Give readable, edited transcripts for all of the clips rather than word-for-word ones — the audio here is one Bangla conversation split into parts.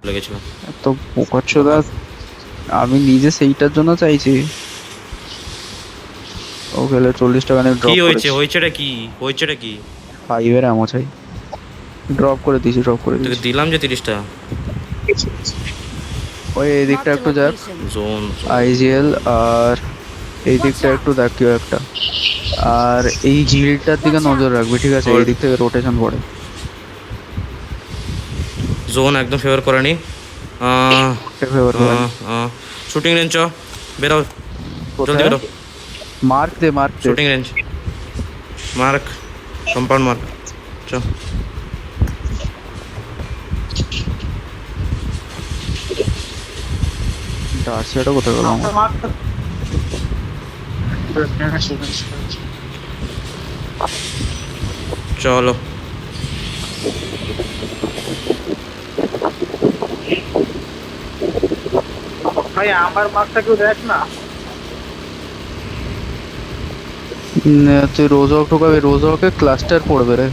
লেগেছিল। তো পোকাচ্ছোদা, আমি নিজে সেইটার জন্য চাইছি। ও গেলে 40 টাকা নিয়ে কি ড্রপ হয়েছে? করেছি। হয়েছেটা কি? হয়েছেটা কি? 5-এর এমন চাই। ড্রপ করে দিয়েছি, ড্রপ করে তোকে দিয়েছি। দিলাম যে 30টা। ওই এই দিকটা Marked a একটু যাক, location. Zone zone. আইজিএল। আর এই Watch দিকটা out! একটু দেখ কেউ একটা। আর এই ঝিলটার দিকে Watch নজর out! রাখবি, ঠিক আছে? এই হোল্ড। দিক থেকে রোটেশন পড়ে। জোন একদম ফেভার করেনি। ফেভার করে না। শুটিং রেঞ্জ চ, বেরো, জলদি কোথায়? বেরো। মার্ক দে, মার্ক দে। Shooting range mark, compound mark. চ। ডার্সিয়াটা কোথায় গেল আমার? চলো। ভাই আমার মার্কটা কেউ দেখ না। তুই রোজহক ঢোকাবি, রোজহকে ক্লাস্টার পড়বে রে।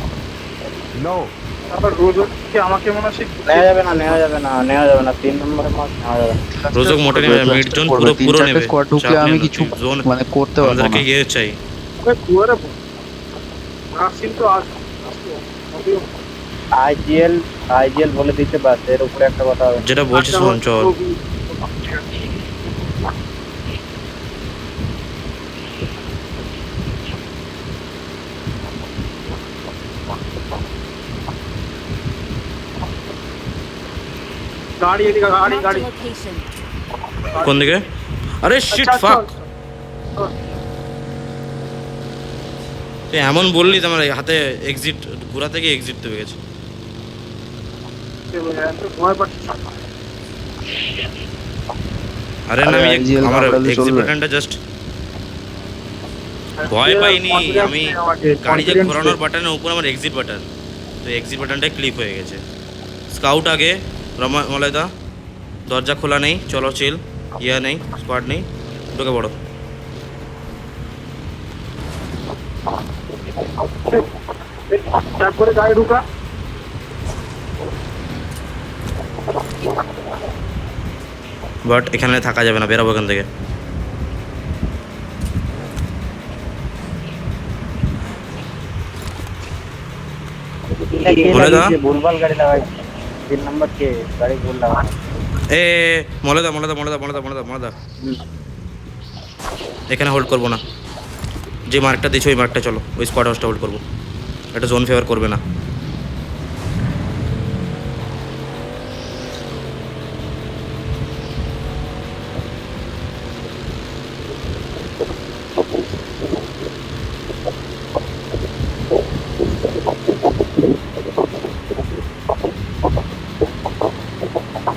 আবার রোজ হচ্ছে আমাকে মনে হয় নেওয়া যাবে না, নেওয়া যাবে না, নেওয়া যাবে না, 3 নম্বরের মাছ নেওয়া যাবে না। রোজক মোটে নেবে, মিড জোন পুরো তিন পুরো চারটে নেবে। স্কোয়াড ঢুকলে চাপ আমি নেই না, কিছু তুই জোন মানে করতে পারবো আমাদেরকে না। ইয়ে চাই। কুয়ারে আসিন তো আস। আইজিএল, আইজিএল বলে দিতে বাস, এর উপরে একটা কথা হবে। যেটা বলছিস শোন, চল। গাড়ি এদিকে, গাড়ি Marked a গাড়ি। location. কোন দিকে? আরে শিট, আচ্ছা, ফাক। চল। তুই এমন বললি তো আমার হাতে এক্সিট, ঘোরা থেকে এক্সিট দেবে গেছে। ভয় পাচ্ছি। আরে না, আরে আমি IGL আমার কামড়ালে এক্সিট চলবে? বাটনটা জাস্ট ভয় পাইনি আমি। গাড়ি যে ঘোরানোর বাটনের উপর আমার এক্সিট বাটন, তো এক্সিট বাটনটাই ক্লিক হয়ে গেছে। স্কাউট আগে, মলয়দা দরজা খোলা নেই, চলো চিল। ইয়া নেই, স্কোয়াড নেই, ঢুকে পড়ো। তারপরে গাড়ি ঢুকা। বাট এখানে থাকা যাবে না, বেরোবো এখান থেকে। বলে দাও। ভুলভাল গাড়ি লাগাইছে। 3 নম্বর কে গাড়ি ভুল লাগানো। এ মলয়দা মলয়দা মলয়দা মলয়দা মলয়দা মলয়দা, এখানে হোল্ড করবো না। যে মার্কটা দিচ্ছ ওই মার্কটা চলো, ওই স্কোয়াড হাউসটা হোল্ড করবো। এটা জোন ফেভার করবে না।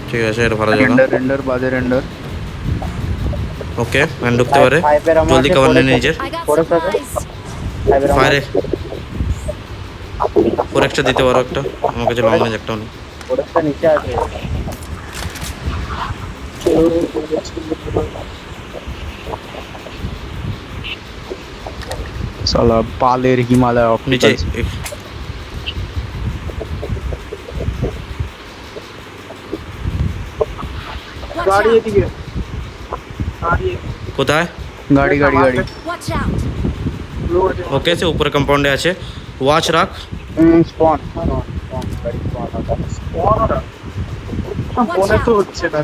ঠিক আছে, এটা ভালো জায়গা। রেন্ডার, রেন্ডার বাজে, রেন্ডার। ওকে, ম্যান ঢুকতে পারে। ফাইভের আমার জলদি আছে, কভার নিয়ে পরে নিজের। I got What is that? supplies. ফাইভের আমার ফায়ারে 4 দিতে পারো একটা, আমার কাছে লং রেঞ্জ একটাও নেই। পরেরটা নিচে আছে। সালা পালের হিমালয় নিচে অপটিক্যালস। Watch গাড়ি out! এদিকে, গাড়ি কোথায়? গাড়ি গাড়ি গাড়ি। Watch out! রোড। ওকে, সে উপরে কম্পাউন্ডে আছে। ওয়াচ রাখ। স্পন গাড়ি স্পন মনে তো হচ্ছে না।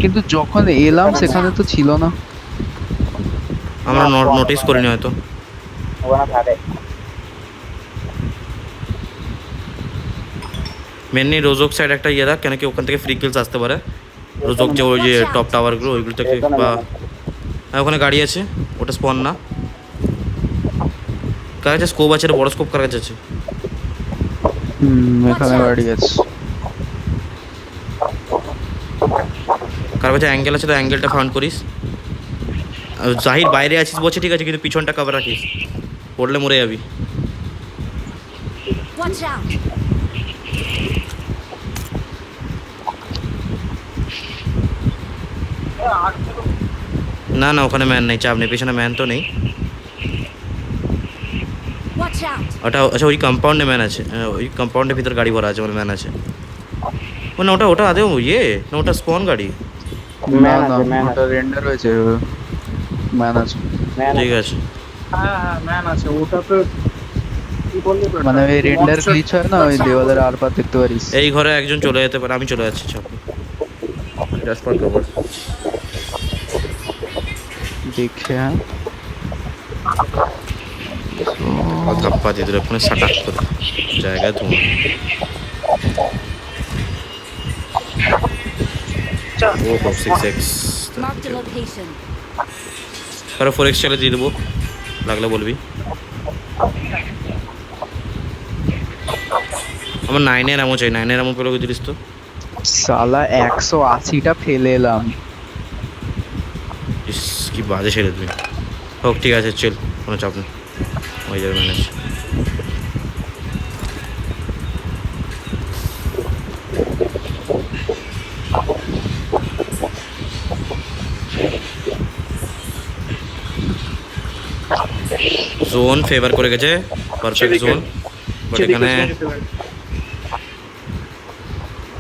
কিন্তু যখন এলাম সেখানে তো ছিল না। আমরা নোটিস করিনি হয়তো। ওখানে থাকে। মেনলি রোজক সাইড একটা ইয়ে রাখ, কেন কি ওখান থেকে ফ্রি কিলস আসতে পারে। রোজক যে ওই যে টপ টাওয়ারগুলো ওইগুলো থেকে, বা হ্যাঁ ওখানে গাড়ি আছে, ওটা স্পন না। কার কাছে স্কোপ আছে? বড় স্কোপ কার কাছে আছে? এখানে গাড়ি আছে। কার কাছে অ্যাঙ্গেল আছে? তো অ্যাঙ্গেলটা ফাউন্ড করিস। আর জাহির বাইরে আছিস বলছে ঠিক আছে, কিন্তু পিছনটা কভার রাখিস, পড়লে মরে যাবি। Watch out! না না, ওখানে ম্যান নেই, চাপ নেই, পেছনে ম্যান তো নেই। Watch out! ওটা আচ্ছা, ওই কম্পাউন্ডে ম্যান আছে। ওই কম্পাউন্ডের ভিতর গাড়ি ভরা আছে, মানে ম্যান আছে। ও না ওটা ওটা আদেও ইয়ে না ওটা স্পন গাড়ি। না ম্যান না আছে, ম্যান ওটা আছে। রেন্ডার হয়েছে, ম্যান আছে। ম্যান ঠিক আছে হ্যাঁ হ্যাঁ ম্যান আছে ওটা তো কি বললি তো মানে ওই রেন্ডার Monster- গ্লিচ হয় না, ওই দেওয়ালের আর পার দেখতে পারিস। এই ঘরে একজন চলে যেতে পারে, আমি চলে যাচ্ছি চাপ জাস্ট ফর কভার। দেখে হ্যাঁ ধাপ্পা দিয়ে দিল ওখানে সাটাক করে জায়গায় তোমার। ও 6x Marked a location. আরে 4x চলে দিয়ে দেবো লাগলে বলবি। আমার 9-এর এমন চাই, 9-এর এমন পেলে দিলিস তো। সালা 180টা ফেলে এলাম। ইস কি বাজে ছেড়ে তুমি। হোক ঠিক আছে চল, কোনো চাপ নেই, হয়ে যাবে ম্যানেজ। জোন ফেভার করে গেছে, পারফেক্ট জোন, বাট সেদিকে এখানে চলে যেতে পারে।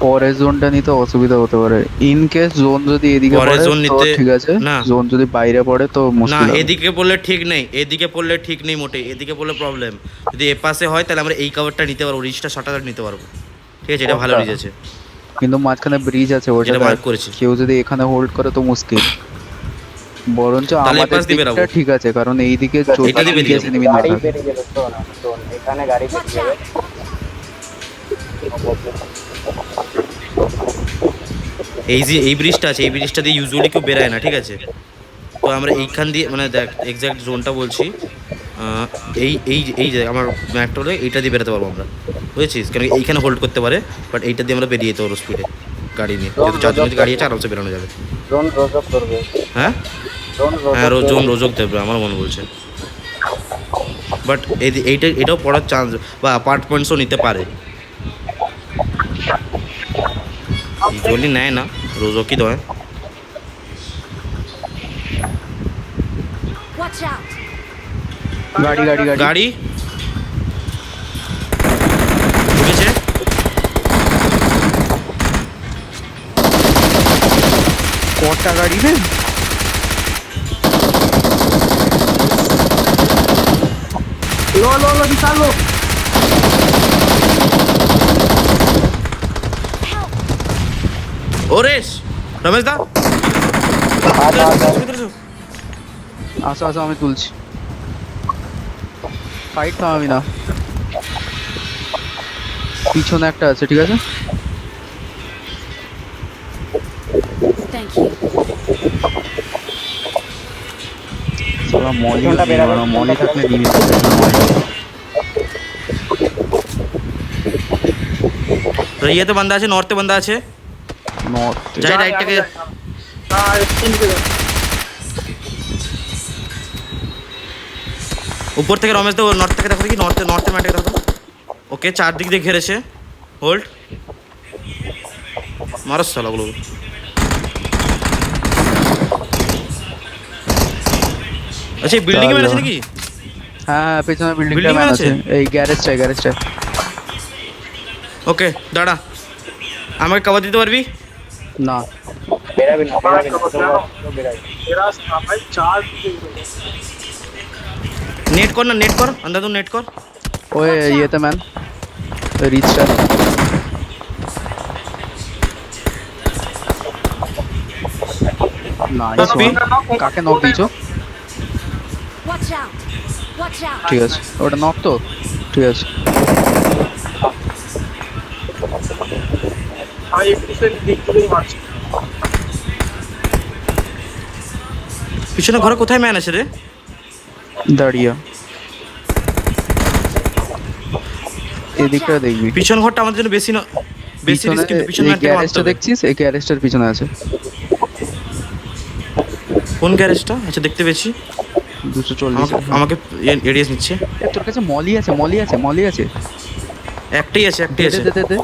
পরের জোনটা নিতে অসুবিধা হতে পারে, ইন কেস জোন যদি এদিকে পরের পড়ে zone তো নিতে- ঠিক আছে, না। জোন যদি বাইরে পড়ে তো না মুশকিল হবে। এদিকে পড়লে ঠিক নেই, এদিকে পড়লে ঠিক নেই মোটেই, এদিকে পড়লে প্রবলেম। যদি এ পাশে হয় তাহলে আমরা এই কভারটা নিতে পারবো, রিচটা শটাটা নিতে পারবো, ঠিক আছে, এটা ভালো রিচ আছে। কিন্তু মাঝখানে ব্রিজ আছে, ওটা যেটা mark করেছি। কেউ যদি এখানে হোল্ড করে তো মুশকিল। বরঞ্চ তাহলে এই আমাদের পাশ দিয়ে দিকটা বেরাবো। ঠিক আছে, কারণ এইদিকে এটা দিয়ে বেরিয়ে যাবো। এনিমি না গাড়ি থাকে। বেরিয়ে গেল তো না, তো এখানে গাড়ি বেরিয়ে যাবে। এই যে এই ব্রিজটা আছে, এই ব্রিজটা দিয়ে ইউজুয়ালি কেউ বেরায় না, ঠিক আছে। তো আমরা এইখান দিয়ে মানে দেখ এক্স্যাক্ট জোনটা বলছি, এই এই এই যে আমার ম্যাপটা হলে এইটা দিয়ে বেরোতে পারবো আমরা, বুঝেছিস, কারণ এইখানে হোল্ড করতে পারে, বাট এইটা দিয়ে আমরা বেরিয়ে যেতে পারবো স্পিডে গাড়ি নিয়ে, যেহেতু চারজন গাড়ি আছে আরামসে বেরোনো যাবে। ড্রোন রোজক করবে, হ্যাঁ ড্রোন হ্যাঁ রোজক জোন রোজক দেবে আমার মনে বলছে, বাট এইটা এটাও পড়ার চান্স বা অ্যাপার্টমেন্টসও নিতে পারে, ইউজুয়ালি নেয় না, রোজকই দেয়। Watch out. গাড়ি গাড়ি গাড়ি গাড়ি ঢুকেছে, কটা গাড়ি রে? লো লো লো বিশাল লো। ওরেশ রমেশ দা আসো আসো, আমি তুলছি, ফাইট থামাবি না। পিছনে একটা আছে, ঠিক আছে। Thank you. সালা মলি পিছনটা বেরাবে, মলি পিছনটা থাকলে বেরাবে। নিয়ে নিতে। ইয়েতে বান্দা আছে, নর্থে বান্দা আছে, নর্থ যাই রাইট থেকে। উপর থেকে রমেশ দা নর্থ থেকে দেখো দেখি, নর্থের ম্যাটে দেখো। ওকে চারদিক দিয়ে ঘেরেছে, হোল্ড মারো সালাগুলো। আচ্ছা বিল্ডিং এ মেরেছে নাকি? হ্যাঁ হ্যাঁ, পেছনে বিল্ডিংটা Building ম্যান আছে? আছে, এই গ্যারেজটায় গ্যারেজটায়। ওকে দাঁড়া, আমাকে কভার দিতে পারবি? না বেরাবে না, বেরাবে না, তো বেরাবে। ভাই চার নেট কর না, নেট কর, আন্দাজ নেট কর। ওই ইয়েতে ম্যান, রিচটা। Nice Copy. ওয়ান। কাকে নক দিয়েছো? Watch out. Watch out. ঠিক আছে, ওটা নক তো, ঠিক আছে। ভাই একটু দিক থেকেই মারছি। পিছনে ঘরে কোথায় ম্যান আছে রে? দাঁড়িয়ে এদিকটা দেখবি, পিছন ঘরটা আমাদের জন্য বেশি না, বেশি পিছনে রিস্ক, কিন্তু পিছন এই ম্যানকে মারতে গ্যারেজটা হবে। দেখছিস, এই গ্যারেজটার পিছনে আছে। কোন গ্যারেজটা? আচ্ছা দেখতে পেয়েছি, 240। আমাকে এডিএস নিচ্ছে। তোর কাছে মলি আছে, মলি আছে, মলি আছে। একটাই আছে, দে একটাই আছে। দে দে দে।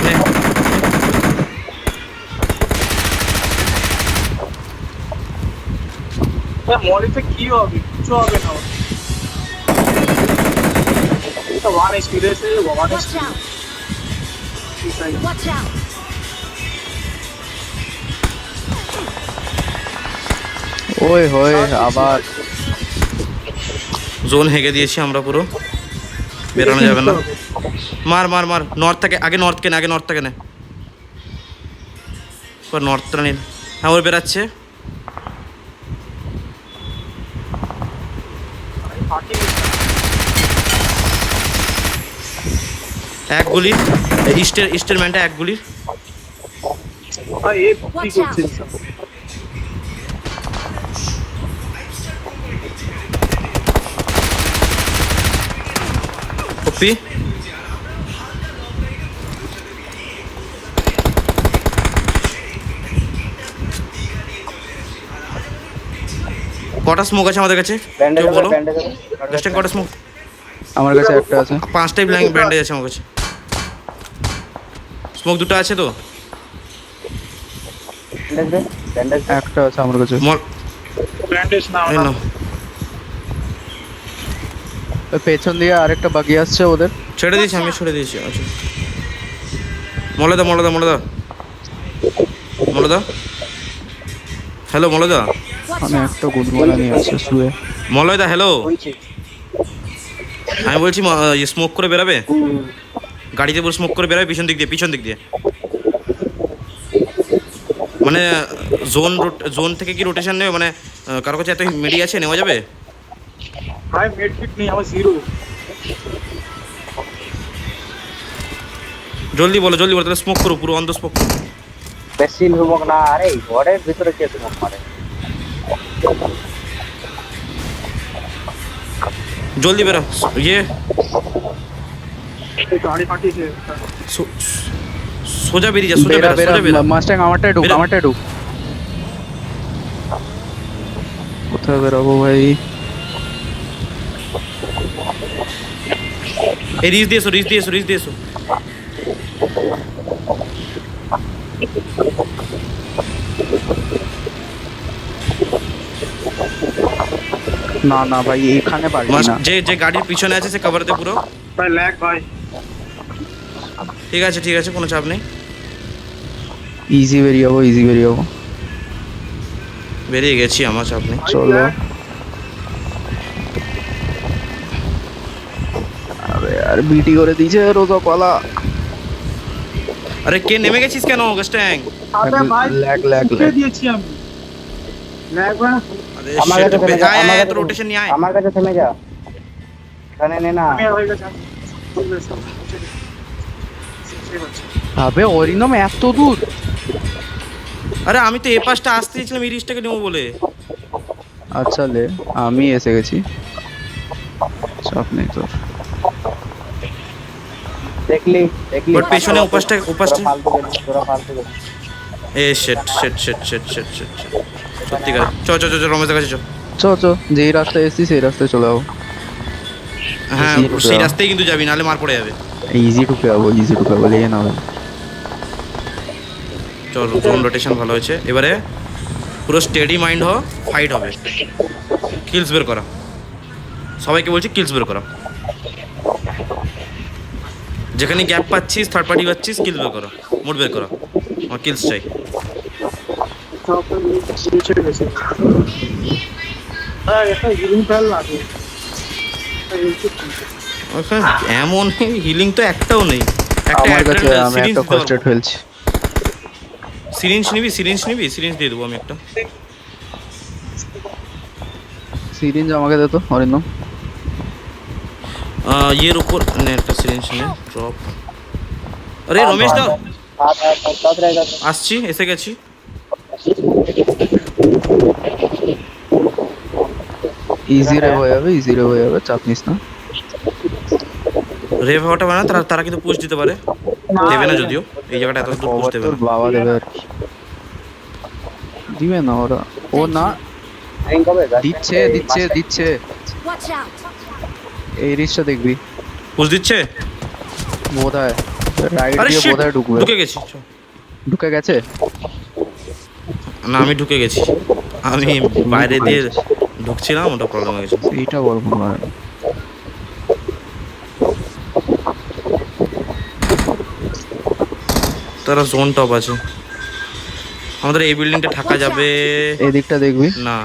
নে। মলিতে কি হবে? কিছু হবে না। এটা one experience, one Watch out. Watch out. ওই হয় আবার জোন হেগে দিয়েছি আমরা পুরো, বেরোনো যাবে না। মার মার মার, নর্থ থেকে আগে, নর্থ কেনে আগে, নর্থ থেকে নে, নর্থটা নিন। হ্যাঁ ওর বেরাচ্ছে, এক গুলি ইস্টের, ইস্টের ম্যানটা এক গুলি। ভাই এ কি Watch করছে out. সব? কপি কটা স্মোক আছে আমাদের কাছে ব্যান্ডেজ কেউ বলো, ব্যান্ডেজ জাস্টিন কটা স্মোক? আমার কাছে একটা আছে। 5টাই ব্যান্ডেজ আছে আমার কাছে। স্মোক দুটো আছে তো? ব্যান্ডেজ একটা আছে আমার কাছে। ব্যান্ডেজ না এই না নাও। ওই পেছন দিয়ে আরেকটা বাকি আসছে ওদের। ছেড়ে দিয়েছি আমি, ছেড়ে দিয়েছি। আচ্ছা মলদা মলদা মলদা মলদা, হ্যালো মলদা, Watch মানে out. একটা গুদমালা নিয়ে আছে শুয়ে। মলয়দা হ্যালো, বলছি আমি বলছি স্মোক করে বেরাবে, গাড়িতে পুরো স্মোক করে বেরাবে পিছন দিক দিয়ে, পিছন দিক দিয়ে। মানে জোন জোন থেকে কি রোটেশন নেবে, মানে কারো কাছে এত মেডি আছে, নেওয়া যাবে? ভাই মেড কিট নেই আমার জিরো। জলদি বলো জলদি বলো, তাহলে স্মোক করো পুরো অন দ্য স্মোক। বেশি লুমক না, আরে ঘরের ভিতরে কে লুমক মারে? জলদি বেরো ইয়ে, এই গাড়ি পাঠিয়েছে। সোজা বেরিয়ে যা, সোজা বেরা বেরা, বেরা সোজা বেরা। মাস্টাং আমারটাই ঢুক, বেরা। আমারটাই ঢুক। কোথায় বেরাবো ভাই? এই রিচ দিয়ে এসো, রিচ দিয়ে এসো, রিচ দিয়ে এসো। না না ভাই এখানে পারবি না। যে যে গাড়ির পিছনে আছে সে কভার দে পুরো। ভাই ল্যাগ ভাই। ঠিক আছে ঠিক আছে, কোনো চাপ নেই, ইজি বেরিয়ে যাবো, ইজি বেরিয়ে যাবো। বেরিয়ে গেছি, আমার চাপ নেই। চলো। আরে আর বিটি করে দিয়েছে রোজা পালা। আরে কে নেমে গেছিস কেন গাস্ট্যাং? আরে ভাই ল্যাগ ল্যাগ উঠে ল্যাগ। দিয়েছি আমি। ল্যাগ ভাই আরে আমার shit, কাছে থেমে যা, আয় আমার আয় কাছে তো রোটেশন নিয়ে আয়। আমার কাছে থেমে যা, এখানে নে না। আমি হয়ে গেছে। আবে অরিনম এত দূর। আরে আমি তো এ পাশটা আসতে চেয়েছিলাম এই রিচটাকে নেবো বলে। আচ্ছা লে, আমি এসে গেছি, চাপ নেই তোর। দেখলি দেখলি But পেছনে উপাসটা তোরা ফালতু গেলি, তোরা ফালতু গেলি। এ shit shit shit shit shit shit shit, সত্যিকার। চ চ চ চ, রমেশের কাছে চ। চ চ, যেই রাস্তায় এসছি সেই রাস্তায় চলে যাবো। হ্যাঁ Easy ঢুকে সেই যাও। রাস্তায় কিন্তু যাবি, নাহলে মার পড়ে যাবে। ইজি ঢুকে যাবো, ইজি ঢুকে যাবো, লেগে না ভাই। চল জোন রোটেশন ভালো হয়েছে, এবারে পুরো স্টেডি মাইন্ড হ, ফাইট হবে। কিলস বের করা, সবাইকে বলছি কিলস বের করা। যেখানে গ্যাপ পাচ্ছিস, থার্ড পার্টি পাচ্ছিস, কিলস বের করা, মোড বের করা। আমার কিলস চাই। ছেড়ে গেছে। হ্যাঁ একটা হিলিং ফেল লাগে। ওকে, এমন হিলিং তো একটাও নেই। একটা আমার কাছে আমি সিরিঞ্জ একটা ফার্স্ট এড ফেলছি। সিরিঞ্জ নিবি, সিরিঞ্জ নিবি, সিরিঞ্জ দিয়ে দেবো আমি একটা। সিরিঞ্জ আমাকে দে তো অরিন্দম। ইয়ের উপর নে একটা সিরিঞ্জ নে, ড্রপ। আরে রমেশ দা, আসছি, এসে গেছি। ইজি রে হয়ে যাবে, ইজি রে হয়ে যাবে, চাপ নিস না। রেভ হওয়াটা মানে তারা তারা কিন্তু পুশ দিতে পারে, দেবে না যদিও, এই জায়গাটা এত দূর পুশ কভার দেবে তোর না। বাবা দেবে আর কি। দিবে না ওরা, ও না দিচ্ছে দিচ্ছে দিচ্ছে। Watch out. এই রিচটা দেখবি পুশ দিচ্ছে। বোধহয় রাইট আরে দিয়ে shit, বোধহয় ঢুকবে। ঢুকে গেছি। চ। ঢুকে গেছে। না আমি ঢুকে গেছি, আমি বাইরে দিয়ে ঢুকছিলাম, ওটা প্রবলেম হয়ে গেছে। এইটা বলবো না। তারা জোন টপ আছে, আমাদের এই বিল্ডিংটা থাকা যাবে এই দিকটা দেখবি। না।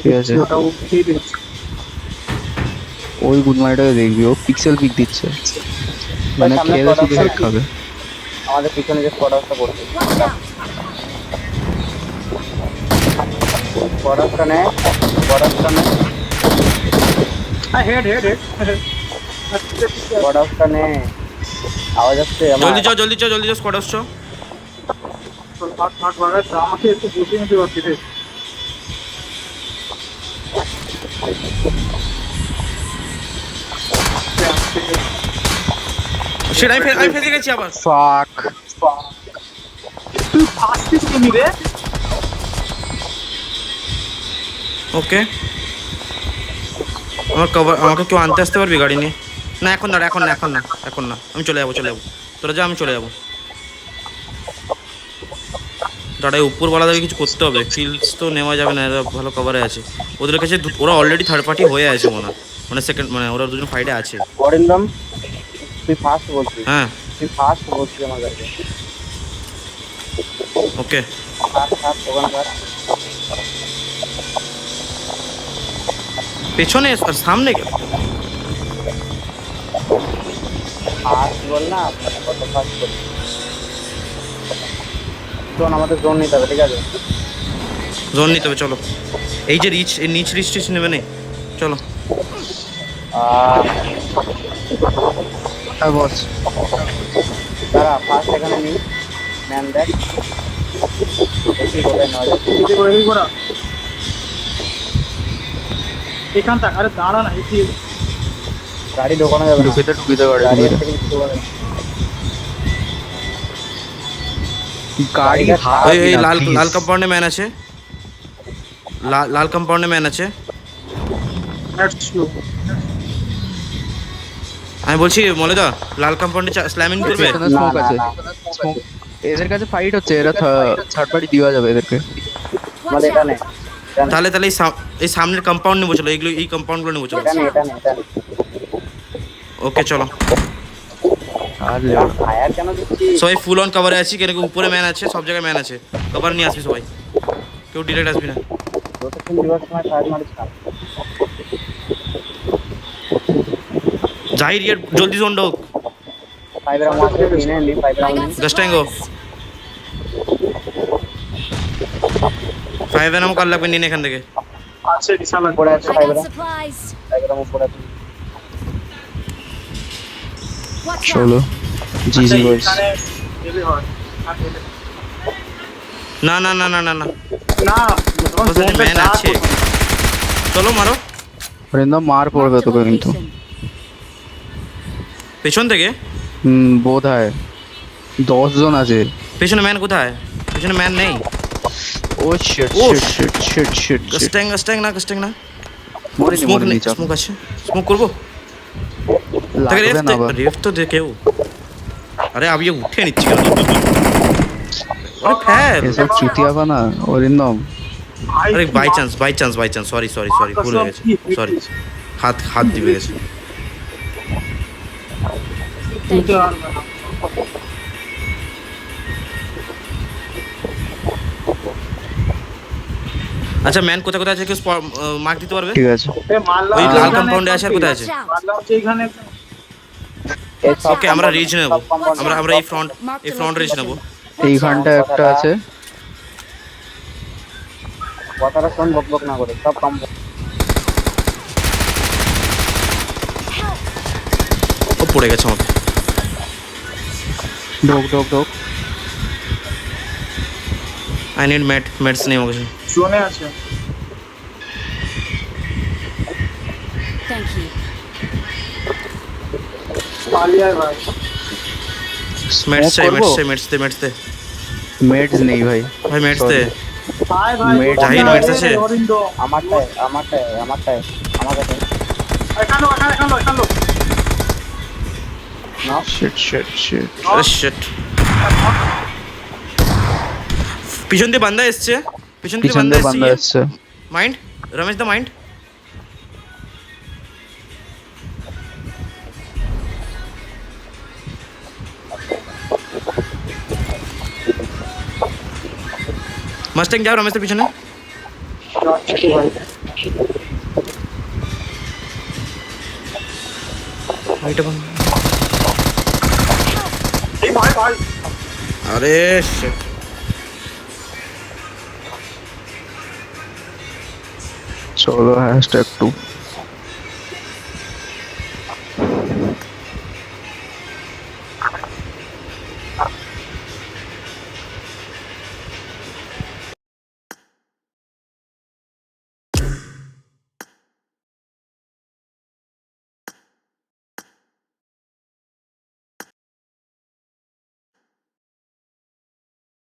ঠিক আছে। ওটা উঠিয়ে দিচ্ছি। ওই গুডমাইটাকে দেখবি, ও পিক্সেল পিক দিচ্ছে, মানে সামনে খেলে product শুধু হেড আছে। খাবে। আমাদের পিছনে যে স্কোয়াডটা করছে Watch out! স্কোয়াডটা নে হ্যাঁ হেড স্কোয়াডটা নে আওয়াজ আসছে আমার জলদি চ স্কোয়াড আসছো। হাট বাগায় আমাকে একটু বসিয়ে নিতে পারছি রে। সেটা আমি ফেসে গেছি আবার। ফাক। তুই ফার্স্ট নি রে। ওকে, আমার কভার, আমাকে কেউ আনতে আসতে পারবি গাড়ি নিয়ে? না এখন দাঁড়া, এখন না, আমি চলে যাবো। তোরা যা, আমি চলে যাবো। দাঁড়াই, উপরওয়ালা থেকে কিছু করতে হবে, কিলস তো নেওয়া যাবে না, এরা ভালো কভারে আছে। ওদের কাছে ওরা অলরেডি থার্ড পার্টি হয়ে আছে মানে সেকেন্ড, মানে ওরা দুজন ফাইটে আছে। অরিন্দম তুই ফার্স্ট বলছিস হ্যাঁ আমার কাছে ওকে, ওখানকার পেছনে আর সামনে ফার্স্ট বল না, কত ফার্স্ট বল। শোন আমাদের জোন নিতে হবে, ঠিক আছে? জোন নিতে হবে, চলো। এই যে রিচ, এই নিচ রিচ নেবে নেই, চলো। হ্যাঁ বস। দাঁড়া, ফার্স্ট এখানে নিই, ম্যান দেখ দেখি কোথায় নেওয়া যায়। এই করা এখানটা, আরে দাঁড়া না এটি গাড়ি ঢোকানো যাবে না, ঢুকিতে গাড়ি গাড়ি থেকে কিছু ঢোকানো যাবে না। গাড়ি ওই লাল কম্পাউন্ডে ম্যান আছে, লাল কম্পাউন্ডে ম্যান আছে। আমি বলছি মলেদা, লাল কম্পাউন্ডে স্ল্যামিং করবে। স্মোক আছে, না। স্মোক। এদের কাছে ফাইট হচ্ছে, এরা থার্ড পার্টি দেওয়া যাবে এদেরকে। Watch আমাদের এটা out! নেই, তাহলে এই সামনের কম্পাউন্ড নেবো, চলো। এই কম্পাউন্ডগুলো নেবো, চলো। এটা নেই। ওকে চলো। আর ফায়ার কেন দিচ্ছিস? সবাই ফুল অন কভারে আছি, কেন কি উপরে ম্যান আছে, সব জায়গায় ম্যান আছে। কভার নিয়ে আসবি সবাই, কেউ ডিরেক্ট আসবি না। রোটেশন দিবার সময় ফায়ার মারিস না। জাহির ইয়ার জলদি জোন ঢোক। ফাইবার আমার কাছে নিয়ে নি, ফাইবার I আমার got Gastango. supplies! 5 এনাম কার লাগবে, নিন এখান থেকে। আছে বিশাল পড়ে আছে, I ফাইবার got supplies! আমার পড়ে আছে। Watch চলো, out! জিজি বস। এখানে এলে হয় আর এলে না না না না না না, না যখন ওখানে জোনটা ম্যান যা আছে। চলো মারো অরিন্দম মার পড়বে Marked a তোকে কিন্তু। location. পেছন থেকে। বোধ হয় 10 জন আছে। পেছনে ম্যান কোথায়? পেছনে ম্যান নেই। Oh shit Oh, shit shit shit shit. গাস্ট্যাং না। মরিনি স্মোক মরিনি, নেই, চাপ স্মোক আছে। স্মোক করবো। তাকে লাগবে না আবার। রেফ তো দেখেও। আরে আব ये উঠে নিচ্ছি কেন? আরে ফেল। এসব চুতিয়া না অরিন্দম। আরে বাই চান্স, সরি ভুল হয়ে গেছে, সরি। হাত দিবে গেছে। তুলতে পারবে না। আচ্ছা ম্যান কোথায় আছে, কেউ মার্ক দিতে পারবে? ঠিক আছে, এ মারলাম ওই লাল এখানে কম্পাউন্ডে আছে আর কোথায় আছে? Watch out! মারলাম হচ্ছে এখানে এই সব ওকে আমরা রিচ নেব, সব compound- আমরা এই ফ্রন্ট রিচ নেব। এইখানটা একটা আছে। কথাটা শোন, বক না করে সব কম। ও পড়ে গেছে আমাকে। ঢোক ঢোক ঢোক। আই নিড মেডস নেই আমার কাছে। জোনে আছে। Thank you. পালিয়ে ভাই মেডস চাই, করবো? মেডস দে। মেডস নেই ভাই। ভাই মেডস দে। ভাই ভাই জাহিদ মেডস আছে? অরিন্দ আমারটাই আমার কাছে এখানে শিট শিট শিট। আরে শিট, পিছন দিয়ে বান্দা এসছে, পিছন দিয়ে পিছন বান্দা দিয়ে বান্দা এসছে। এসছে। মাইন্ড রমেশ দা, মাইন্ড। মাস্টাং যাও রমেশের পিছনে। গাড়িটা বন্ধ। এই ভাই ভাই আরে shit। চলো #2